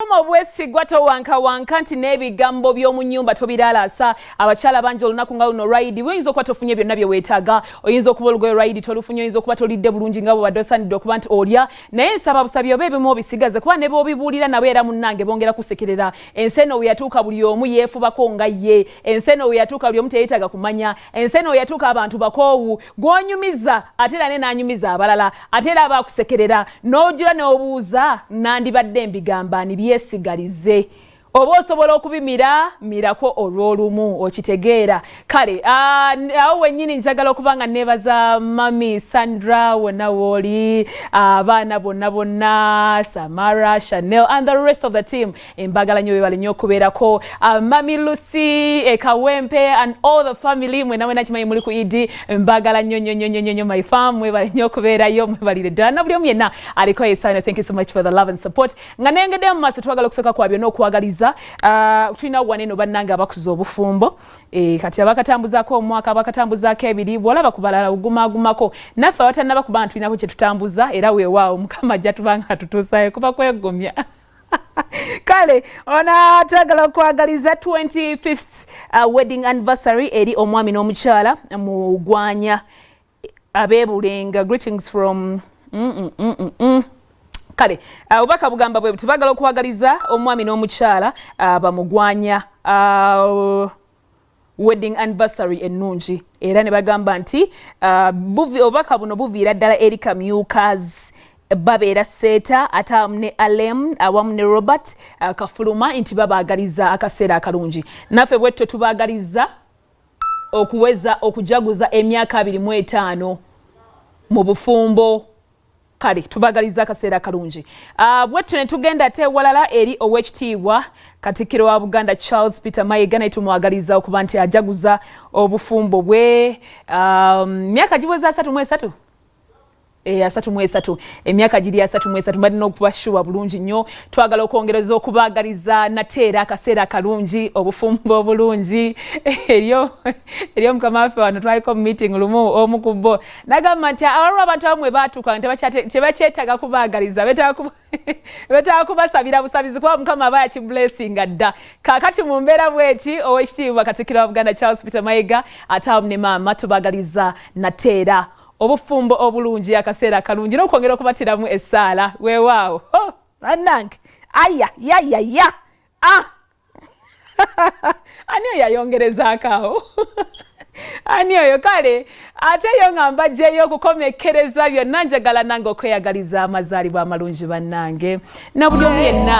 Obwesigwa towanka nti n'ebigambo by'omu nnyumba tobiraalasa abakyala bangi olunaku nga luno ride oyinza okuba tofunye byonna bye weetaaga oyinza okuba olugoye ride tolufunye oyinza okuba tolidde bulungi nga bw'obadde osaanidde okuba nti olya naye nsaba busabi oba ebimu obisigaze kuba ne b'obibuulira nabo era munnange bongera kusekerera enseno we yatuuka buli omu yeefubako nga ye enseno we yatuuka buli omu teyeetaaga kumanya enseno we yatuuka abantu bakoowu gw'onyumiza ate era ne n'anyumiza abalala ate era abaakusekerera n'ogira n'obuuza nandibadde mbigamba yesigalize oba osobola okubimira mirako olw'olumu okitegeera kale awo wennyini njagala okuba nga neebaza mami Sandra wonna wooli abaana bonna Samara Chanel and the rest of the team embagala nnyo bebale nnyo okubeerako mami Lucy Kawempe and all the family mwena kimanyi muli ku idi embagala nnyo my fam mwebale nnyo okubeerayo mwebalire ddala na buli omu yenna aliko yesaano. Thank you so much for the love and support nga nengedde mu maaso twagala okusooka kwa byonna okuwagaliza tulina waneno bannange abakuza obufumbo kati abakatambuzaako omwaka abakatambuzaako ebiriibwa olaba ku balala ogumagumako naffe abatannaba kuba nga tulinako kye tutambuza era weewaawo mukama ajja tuba nga tutuusayo kuba kwegomya kale ona twagala okwagaliza 25th wedding anniversary eri omwami n'omukyala mu Gwanya abeebulenga. Greetings from kale obubaka bugamba bwe tubagala okuwagaliza omwami n'omukyala bamugwanya wedding anniversary ennungi era ne bagamba nti obubaka buno buviira ddala eri kamyukas babeera Seeta ate ne Alem awamu ne Robert Kafuluma nti babaagaliza akaseera akalungi naffe bwetto tubaagaliza okuweza okujaguza emyaka 25 mu bufumbo. Kale tubagaliza akaseera akalungi bwettu ne tugenda ate ewalala eri ow'ekitiibwa Katikkiro wa Buganda Charles Peter Mayiga naye tumwagaliza okuba nti ajaguza obufumbo bwe myaka giweza 33 33 emyaka giri 33 mbadde n'okubashuwa bulungi nnyo twagala okwongereza okubaagaliza nateera akaseera akalungi obufumbo obulungi eryo mukama waffe wano twaliko mu meeting lumu omu ku bo nagamba nti awaliwo abantu abamwe baatuuka tebakyetaaga kubaagaliza betaaga kubasabira busabizi kuba mukama aba yakibulesinga dda kaakati mu mbeera bweti ow'ekitiibwa Katikkiro wa Buganda Charles Peter Mayiga ate awamu ne maama tubaagaliza nateera obufumbo obulungi akaseera akalungi n'okwongera okubatiramu essaala weewaawo bannange aya ani oyo yayongerezaako awo ani oyo kale ate yo nga mbajjeyo okukomekkereza byonna njagala nange okweyagaliza amazaalibwa amalungi bannange na buli omu yenna